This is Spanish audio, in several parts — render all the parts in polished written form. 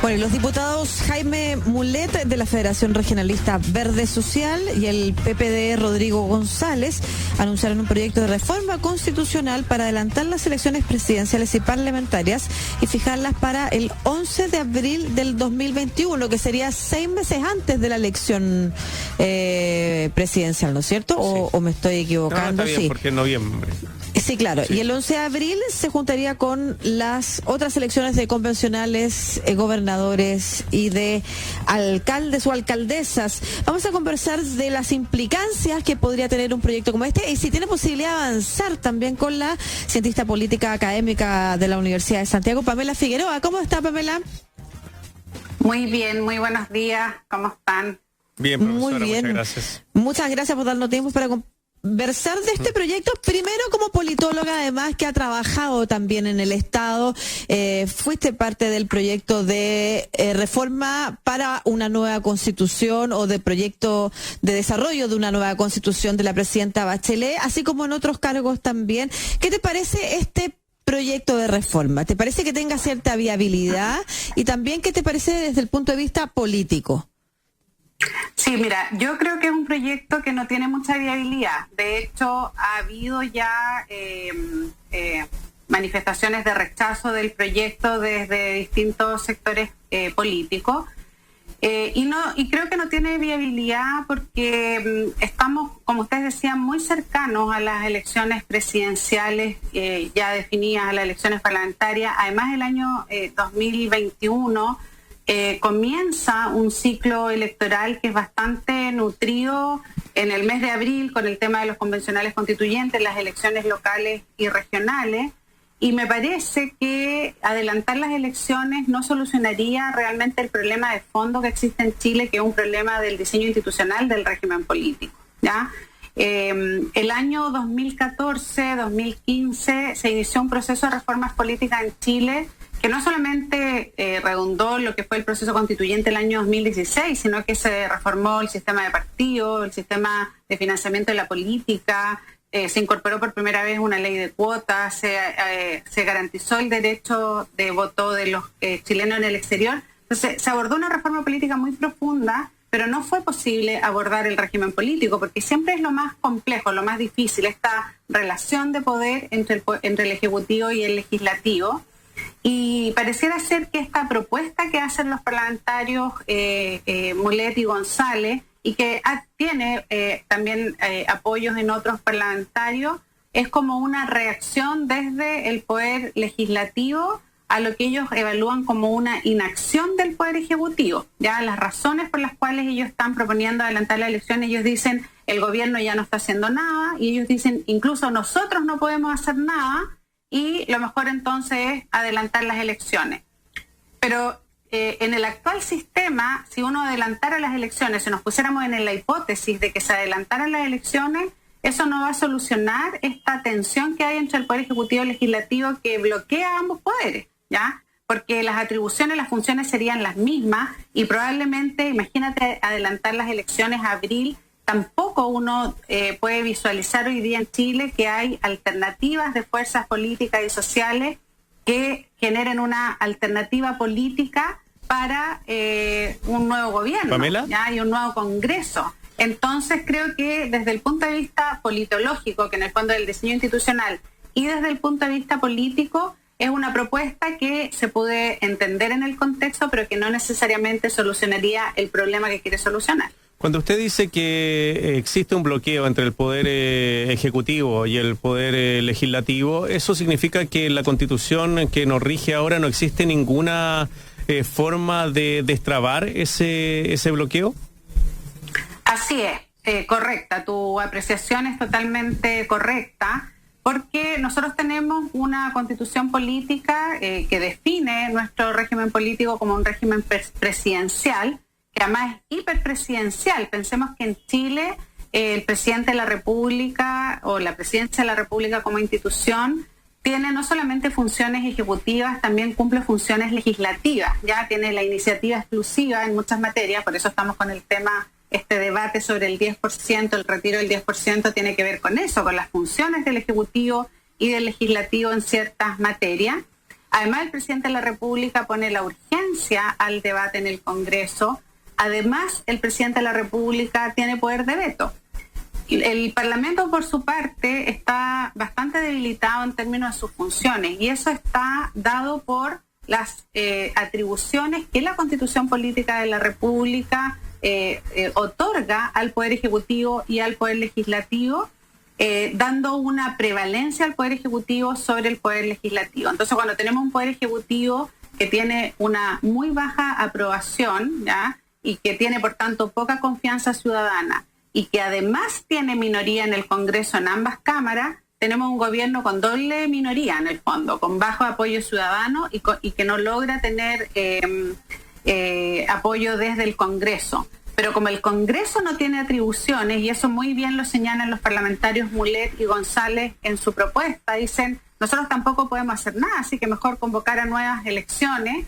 Bueno, los diputados Jaime Mulet de la Federación Regionalista Verde Social y el PPD Rodrigo González anunciaron un proyecto de reforma constitucional para adelantar las elecciones presidenciales y parlamentarias y fijarlas para el 11 de abril del 2021, que sería 6 meses antes de la elección presidencial, ¿no es cierto? Sí. ¿O me estoy equivocando? No, está bien, sí. porque en noviembre. Sí, claro. Sí. Y el 11 de abril se juntaría con las otras elecciones de convencionales, gobernadores y de alcaldes o alcaldesas. Vamos a conversar de las implicancias que podría tener un proyecto como este y si tiene posibilidad de avanzar también con la cientista política académica de la Universidad de Santiago, Pamela Figueroa. ¿Cómo está, Pamela? Muy bien, muy buenos días. ¿Cómo están? Bien, profesora, Muy bien. muchas gracias. Muchas gracias por darnos tiempo para conversar de este proyecto, primero como politóloga, además que ha trabajado también en el Estado, fuiste parte del proyecto de reforma para una nueva constitución o de proyecto de desarrollo de una nueva constitución de la presidenta Bachelet, así como en otros cargos también. ¿Qué te parece este proyecto de reforma? ¿Te parece que tenga cierta viabilidad? Y también, ¿qué te parece desde el punto de vista político? Sí, mira, yo creo que es un proyecto que no tiene mucha viabilidad. De hecho, ha habido ya manifestaciones de rechazo del proyecto desde distintos sectores políticos. Y creo que no tiene viabilidad porque estamos, como ustedes decían, muy cercanos a las elecciones presidenciales ya definidas, a las elecciones parlamentarias. Además, el año 2021 comienza un ciclo electoral que es bastante nutrido en el mes de abril con el tema de los convencionales constituyentes, las elecciones locales y regionales. Y me parece que adelantar las elecciones no solucionaría realmente el problema de fondo que existe en Chile, que es un problema del diseño institucional del régimen político, ¿ya? El año 2014-2015 se inició un proceso de reformas políticas en Chile que no solamente redundó lo que fue el proceso constituyente el año 2016, sino que se reformó el sistema de partidos, el sistema de financiamiento de la política, se incorporó por primera vez una ley de cuotas, se garantizó el derecho de voto de los chilenos en el exterior. Entonces, se abordó una reforma política muy profunda, pero no fue posible abordar el régimen político, porque siempre es lo más complejo, lo más difícil, esta relación de poder entre el Ejecutivo y el Legislativo. Y pareciera ser que esta propuesta que hacen los parlamentarios Mulet y González, y que tiene también apoyos en otros parlamentarios, es como una reacción desde el Poder Legislativo a lo que ellos evalúan como una inacción del Poder Ejecutivo. Ya las razones por las cuales ellos están proponiendo adelantar la elección, ellos dicen el gobierno ya no está haciendo nada, y ellos dicen incluso nosotros no podemos hacer nada, y lo mejor entonces es adelantar las elecciones. Pero en el actual sistema, si uno adelantara las elecciones, si nos pusiéramos en la hipótesis de que se adelantaran las elecciones, eso no va a solucionar esta tensión que hay entre el Poder Ejecutivo y el Legislativo que bloquea ambos poderes, ¿ya? Porque las atribuciones, las funciones serían las mismas y probablemente, imagínate, adelantar las elecciones a abril, tampoco uno puede visualizar hoy día en Chile que hay alternativas de fuerzas políticas y sociales que generen una alternativa política para un nuevo gobierno. ¿Pamela? ¿Ya? Y un nuevo Congreso. Entonces creo que desde el punto de vista politológico, que en el fondo es el diseño institucional, y desde el punto de vista político, es una propuesta que se puede entender en el contexto, pero que no necesariamente solucionaría el problema que quiere solucionar. Cuando usted dice que existe un bloqueo entre el Poder Ejecutivo y el Poder Legislativo, ¿eso significa que en la Constitución que nos rige ahora no existe ninguna forma de destrabar ese bloqueo? Así es, correcta. Tu apreciación es totalmente correcta, porque nosotros tenemos una constitución política que define nuestro régimen político como un régimen presidencial, que además es hiperpresidencial. Pensemos que en Chile el presidente de la República o la presidencia de la República como institución tiene no solamente funciones ejecutivas, también cumple funciones legislativas. Ya tiene la iniciativa exclusiva en muchas materias, por eso estamos con el tema, este debate sobre el 10%, el retiro del 10% tiene que ver con eso, con las funciones del Ejecutivo y del Legislativo en ciertas materias. Además, el presidente de la República pone la urgencia al debate en el Congreso. Además, el presidente de la República tiene poder de veto. El Parlamento, por su parte, está bastante debilitado en términos de sus funciones, y eso está dado por las atribuciones que la Constitución Política de la República otorga al Poder Ejecutivo y al Poder Legislativo, dando una prevalencia al Poder Ejecutivo sobre el Poder Legislativo. Entonces, cuando tenemos un Poder Ejecutivo que tiene una muy baja aprobación, ¿ya?, y que tiene, por tanto, poca confianza ciudadana, y que además tiene minoría en el Congreso en ambas cámaras, tenemos un gobierno con doble minoría en el fondo, con bajo apoyo ciudadano y que no logra tener apoyo desde el Congreso. Pero como el Congreso no tiene atribuciones, y eso muy bien lo señalan los parlamentarios Mulet y González en su propuesta, dicen, nosotros tampoco podemos hacer nada, así que mejor convocar a nuevas elecciones,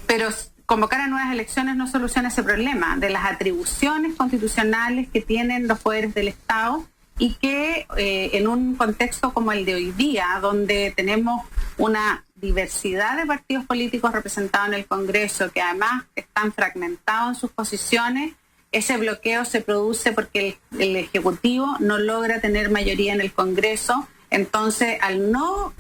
pero convocar a nuevas elecciones no soluciona ese problema de las atribuciones constitucionales que tienen los poderes del Estado, y que en un contexto como el de hoy día, donde tenemos una diversidad de partidos políticos representados en el Congreso, que además están fragmentados en sus posiciones, ese bloqueo se produce porque el Ejecutivo no logra tener mayoría en el Congreso. Entonces, al no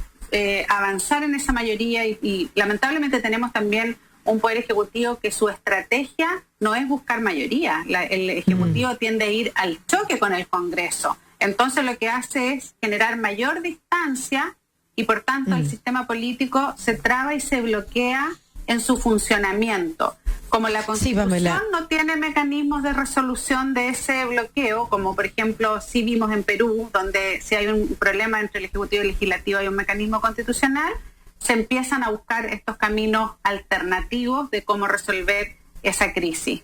avanzar en esa mayoría, y lamentablemente tenemos también un Poder Ejecutivo que su estrategia no es buscar mayoría. El Ejecutivo tiende a ir al choque con el Congreso. Entonces lo que hace es generar mayor distancia, y por tanto el sistema político se traba y se bloquea en su funcionamiento. Como la Constitución no tiene mecanismos de resolución de ese bloqueo, como por ejemplo sí vimos en Perú, donde si hay un problema entre el Ejecutivo y el Legislativo hay un mecanismo constitucional, se empiezan a buscar estos caminos alternativos de cómo resolver esa crisis.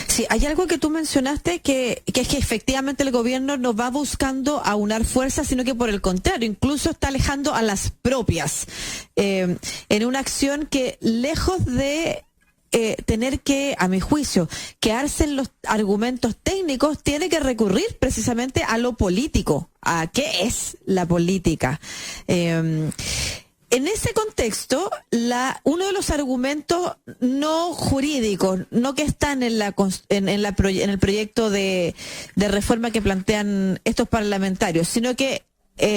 Sí, hay algo que tú mencionaste que es que efectivamente el gobierno no va buscando aunar fuerzas, sino que por el contrario, incluso está alejando a las propias, en una acción que lejos de tener que, a mi juicio, quedarse en los argumentos técnicos, tiene que recurrir precisamente a lo político, a qué es la política. En ese contexto, uno de los argumentos no jurídicos, no que están en el proyecto de reforma que plantean estos parlamentarios, sino que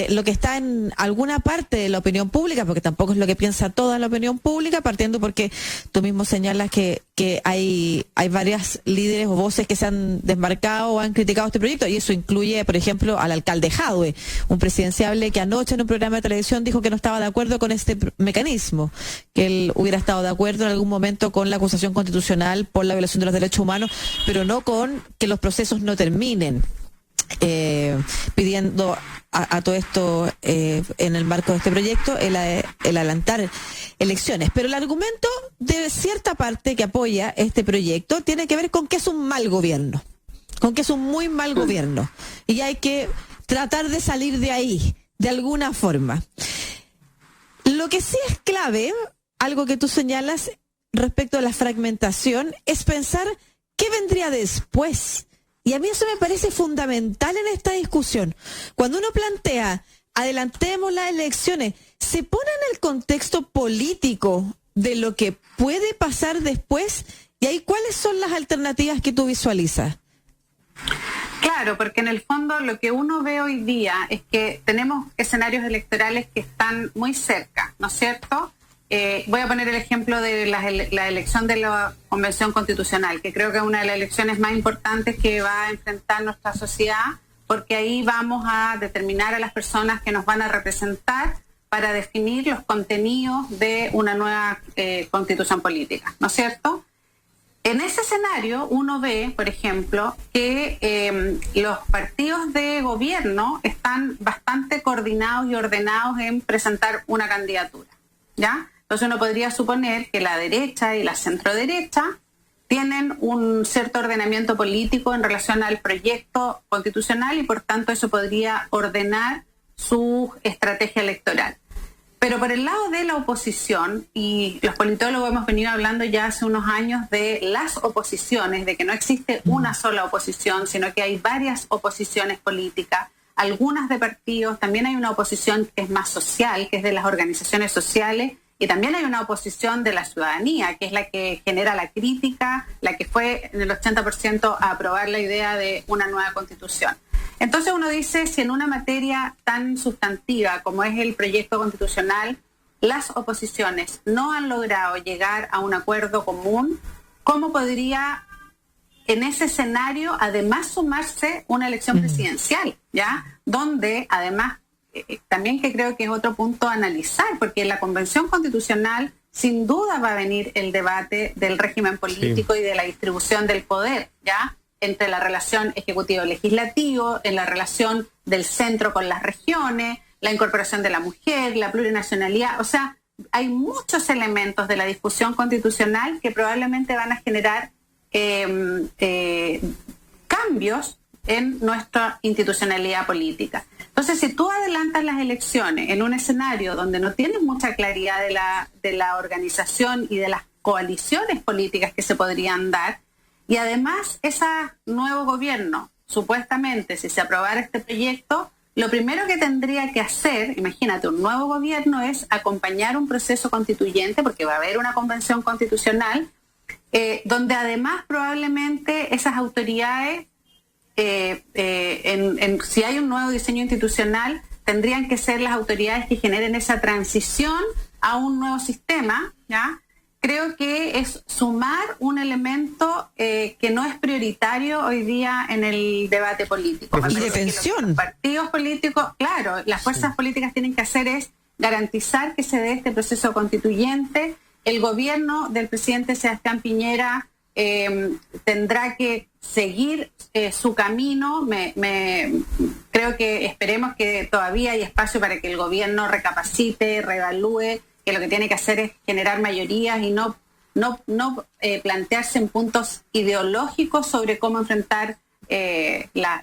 lo que está en alguna parte de la opinión pública, porque tampoco es lo que piensa toda la opinión pública, partiendo porque tú mismo señalas que hay varias líderes o voces que se han desmarcado o han criticado este proyecto, y eso incluye, por ejemplo, al alcalde Jadwe, un presidenciable que anoche en un programa de televisión dijo que no estaba de acuerdo con este mecanismo, que él hubiera estado de acuerdo en algún momento con la acusación constitucional por la violación de los derechos humanos, pero no con que los procesos no terminen. Pidiendo a todo esto en el marco de este proyecto el adelantar elecciones. Pero el argumento de cierta parte que apoya este proyecto tiene que ver con que es un mal gobierno, con que es un muy mal gobierno, y hay que tratar de salir de ahí de alguna forma. Lo que sí es clave, algo que tú señalas respecto a la fragmentación, es pensar qué vendría después. Y a mí eso me parece fundamental en esta discusión. Cuando uno plantea, adelantemos las elecciones, se pone en el contexto político de lo que puede pasar después, y ahí ¿cuáles son las alternativas que tú visualizas? Claro, porque en el fondo lo que uno ve hoy día es que tenemos escenarios electorales que están muy cerca, ¿no es cierto? Voy a poner el ejemplo de la elección de la Convención Constitucional, que creo que es una de las elecciones más importantes que va a enfrentar nuestra sociedad, porque ahí vamos a determinar a las personas que nos van a representar para definir los contenidos de una nueva constitución política, ¿no es cierto? En ese escenario uno ve, por ejemplo, que los partidos de gobierno están bastante coordinados y ordenados en presentar una candidatura, ¿ya? Entonces uno podría suponer que la derecha y la centroderecha tienen un cierto ordenamiento político en relación al proyecto constitucional, y por tanto eso podría ordenar su estrategia electoral. Pero por el lado de la oposición, y los politólogos hemos venido hablando ya hace unos años de las oposiciones, de que no existe una sola oposición, sino que hay varias oposiciones políticas. algunas de partidos, también hay una oposición que es más social, que es de las organizaciones sociales, y también hay una oposición de la ciudadanía, que es la que genera la crítica, la que fue en el 80% a aprobar la idea de una nueva constitución. Entonces uno dice, si en una materia tan sustantiva como es el proyecto constitucional, las oposiciones no han logrado llegar a un acuerdo común, ¿cómo podría en ese escenario además sumarse una elección presidencial, ¿ya? Donde además, también que creo que es otro punto a analizar, porque en la Convención Constitucional sin duda va a venir el debate del régimen político y de la distribución del poder, ¿ya? Entre la relación ejecutivo-legislativo, en la relación del centro con las regiones, la incorporación de la mujer, la plurinacionalidad. O sea, hay muchos elementos de la discusión constitucional que probablemente van a generar cambios en nuestra institucionalidad política. Entonces, si tú adelantas las elecciones en un escenario donde no tienes mucha claridad de la organización y de las coaliciones políticas que se podrían dar, y además ese nuevo gobierno, supuestamente, si se aprobara este proyecto, lo primero que tendría que hacer, imagínate, un nuevo gobierno es acompañar un proceso constituyente, porque va a haber una convención constitucional, donde además probablemente esas autoridades, si hay un nuevo diseño institucional, tendrían que ser las autoridades que generen esa transición a un nuevo sistema, ¿ya? Creo que es sumar un elemento que no es prioritario hoy día en el debate político. Y de tensión. Los partidos políticos, claro, las fuerzas políticas tienen que hacer es garantizar que se dé este proceso constituyente. El gobierno del presidente Sebastián Piñera tendrá que seguir su camino. Creo que esperemos que todavía hay espacio para que el gobierno recapacite, reevalúe, que lo que tiene que hacer es generar mayorías y no plantearse en puntos ideológicos sobre cómo enfrentar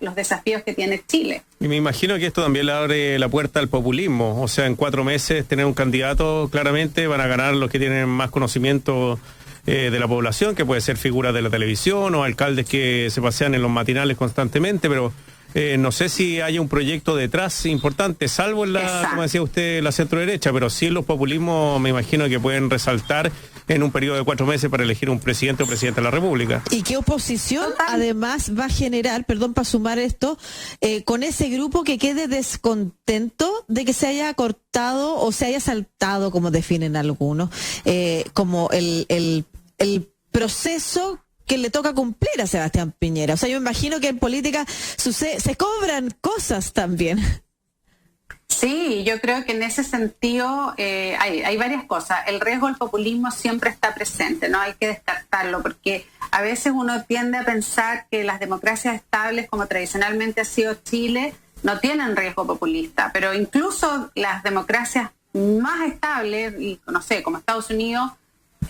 los desafíos que tiene Chile. Y me imagino que esto también le abre la puerta al populismo. O sea, en 4 meses tener un candidato, claramente van a ganar los que tienen más conocimiento de la población, que puede ser figuras de la televisión o alcaldes que se pasean en los matinales constantemente, pero no sé si hay un proyecto detrás importante, salvo en la, como decía usted, la centro derecha, pero sí en los populismos me imagino que pueden resaltar en un periodo de 4 meses para elegir un presidente o presidenta de la República. ¿Y qué oposición además va a generar, perdón, para sumar esto, con ese grupo que quede descontento de que se haya cortado o se haya saltado, como definen algunos, como el proceso que le toca cumplir a Sebastián Piñera? O sea, yo me imagino que en política se cobran cosas también. Sí, yo creo que en ese sentido hay varias cosas. El riesgo del populismo siempre está presente, no hay que descartarlo, porque a veces uno tiende a pensar que las democracias estables, como tradicionalmente ha sido Chile, no tienen riesgo populista, pero incluso las democracias más estables, y no sé, como Estados Unidos,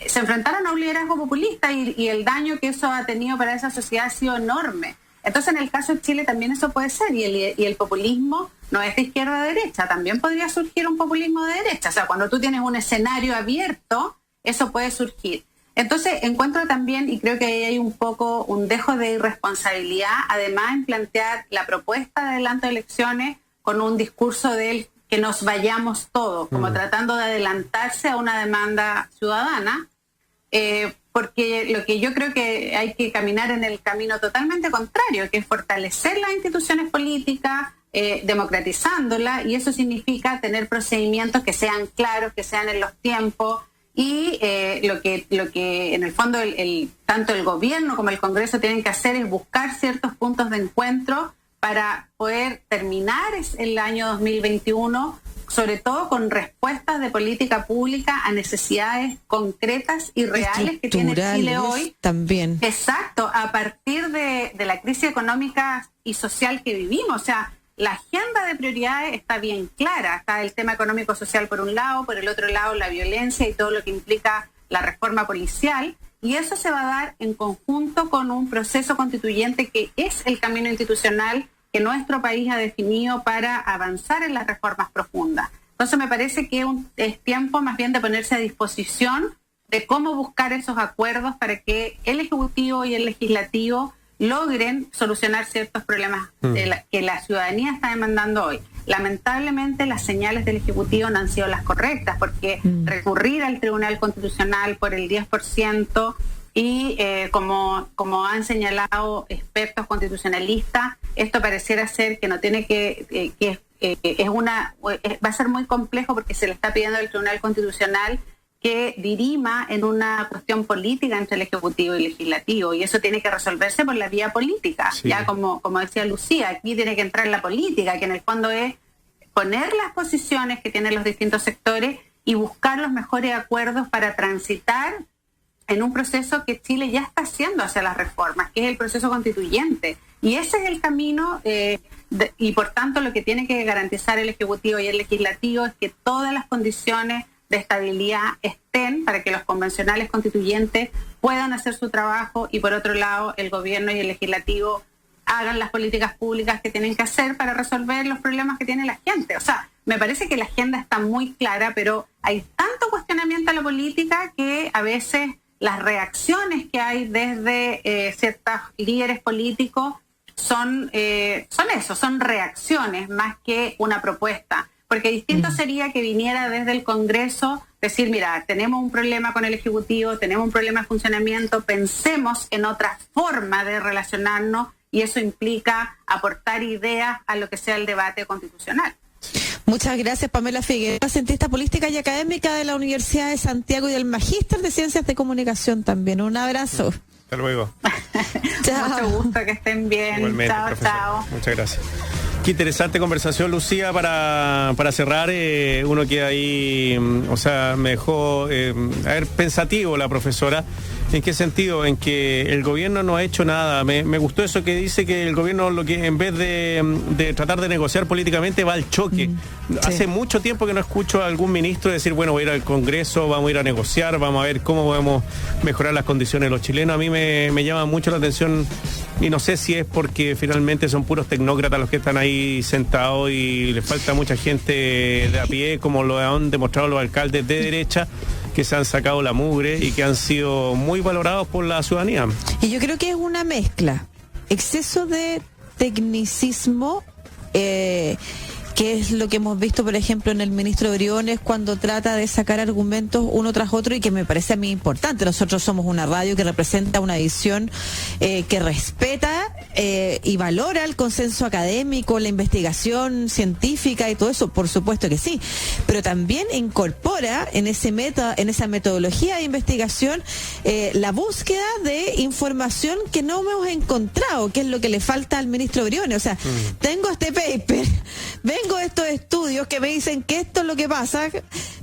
se enfrentaron a un liderazgo populista y el daño que eso ha tenido para esa sociedad ha sido enorme. Entonces, en el caso de Chile también eso puede ser, y el populismo no es de izquierda a derecha, también podría surgir un populismo de derecha. O sea, cuando tú tienes un escenario abierto, eso puede surgir. Entonces, encuentro también, y creo que ahí hay un poco un dejo de irresponsabilidad, además en plantear la propuesta de adelanto de elecciones con un discurso del que nos vayamos todos, como tratando de adelantarse a una demanda ciudadana, porque lo que yo creo que hay que caminar en el camino totalmente contrario, que es fortalecer las instituciones políticas, democratizándolas, y eso significa tener procedimientos que sean claros, que sean en los tiempos, y lo que en el fondo tanto el gobierno como el Congreso tienen que hacer es buscar ciertos puntos de encuentro para poder terminar el año 2021, sobre todo con respuestas de política pública a necesidades concretas y reales que tiene Chile hoy. También. Exacto, a partir de la crisis económica y social que vivimos. O sea, la agenda de prioridades está bien clara. Está el tema económico-social por un lado, por el otro lado la violencia y todo lo que implica la reforma policial. Y eso se va a dar en conjunto con un proceso constituyente que es el camino institucional que nuestro país ha definido para avanzar en las reformas profundas. Entonces me parece que es tiempo más bien de ponerse a disposición de cómo buscar esos acuerdos para que el Ejecutivo y el Legislativo logren solucionar ciertos problemas que la ciudadanía está demandando hoy. Lamentablemente las señales del Ejecutivo no han sido las correctas, porque recurrir al Tribunal Constitucional por el 10% y como han señalado expertos constitucionalistas, esto pareciera ser que no tiene va a ser muy complejo, porque se le está pidiendo al Tribunal Constitucional que dirima en una cuestión política entre el Ejecutivo y el Legislativo, y eso tiene que resolverse por la vía política. Sí. Ya como decía Lucía, aquí tiene que entrar la política, que en el fondo es poner las posiciones que tienen los distintos sectores y buscar los mejores acuerdos para transitar en un proceso que Chile ya está haciendo hacia las reformas, que es el proceso constituyente. Y ese es el camino, y por tanto lo que tiene que garantizar el Ejecutivo y el Legislativo es que todas las condiciones de estabilidad estén para que los convencionales constituyentes puedan hacer su trabajo, y por otro lado el gobierno y el legislativo hagan las políticas públicas que tienen que hacer para resolver los problemas que tiene la gente. O sea, me parece que la agenda está muy clara, pero hay tanto cuestionamiento a la política que a veces las reacciones que hay desde ciertos líderes políticos son reacciones más que una propuesta. Porque distinto sería que viniera desde el Congreso decir, mira, tenemos un problema con el Ejecutivo, tenemos un problema de funcionamiento, pensemos en otra forma de relacionarnos, y eso implica aportar ideas a lo que sea el debate constitucional. Muchas gracias, Pamela Figueroa, cientista política y académica de la Universidad de Santiago y del Magíster de Ciencias de Comunicación también. Un abrazo. Hasta luego. Chao. Mucho gusto, que estén bien. Igualmente, chao, profesor. Chao. Muchas gracias. Qué interesante conversación, Lucía, para cerrar. Uno queda ahí, me dejó pensativo la profesora. ¿En qué sentido? En que el gobierno no ha hecho nada. Me gustó eso que dice, que el gobierno, lo que en vez de tratar de negociar políticamente, va al choque. Sí. Hace mucho tiempo que no escucho a algún ministro decir, bueno, voy a ir al Congreso, vamos a ir a negociar, vamos a ver cómo podemos mejorar las condiciones de los chilenos. A mí me llama mucho la atención, y no sé si es porque finalmente son puros tecnócratas los que están ahí sentados y les falta mucha gente de a pie, como lo han demostrado los alcaldes de derecha, que se han sacado la mugre y que han sido muy valorados por la ciudadanía. Y yo creo que es una mezcla, exceso de tecnicismo, que es lo que hemos visto, por ejemplo, en el ministro Briones, cuando trata de sacar argumentos uno tras otro, y que me parece a mí importante. Nosotros somos una radio que representa una visión que respeta y valora el consenso académico, la investigación científica y todo eso, por supuesto que sí, pero también incorpora en esa metodología de investigación la búsqueda de información que no hemos encontrado, que es lo que le falta al ministro Briones. O sea, tengo este paper, vengo de estos estudios que me dicen que esto es lo que pasa,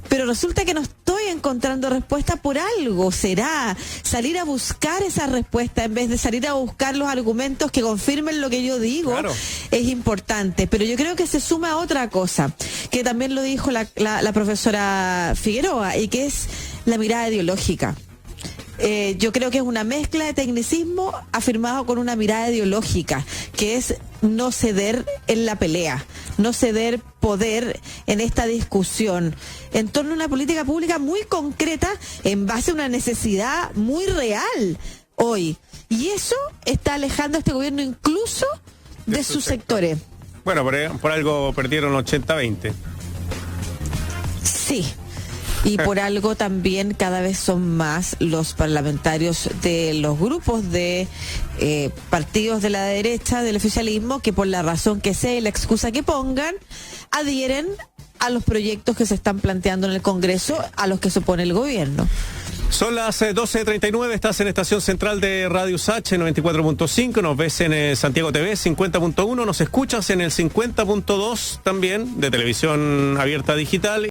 pero resulta que no estoy encontrando respuesta. Por algo será. Salir a buscar esa respuesta en vez de salir a buscar los argumentos que confirmen lo que yo digo, claro, es importante. Pero yo creo que se suma otra cosa, que también lo dijo la profesora Figueroa, y que es la mirada ideológica. Yo creo que es una mezcla de tecnicismo afirmado con una mirada ideológica, que es no ceder en la pelea, no ceder poder en esta discusión en torno a una política pública muy concreta en base a una necesidad muy real hoy. Y eso está alejando a este gobierno incluso de sus sectores. Bueno, por algo perdieron 80-20. Sí. Y por algo también cada vez son más los parlamentarios de los grupos de partidos de la derecha, del oficialismo, que por la razón que sea y la excusa que pongan, adhieren a los proyectos que se están planteando en el Congreso, a los que se opone el gobierno. Son las 12:39, estás en Estación Central de Radio USACH 94.5, nos ves en Santiago TV 50.1, nos escuchas en el 50.2 también de televisión abierta digital.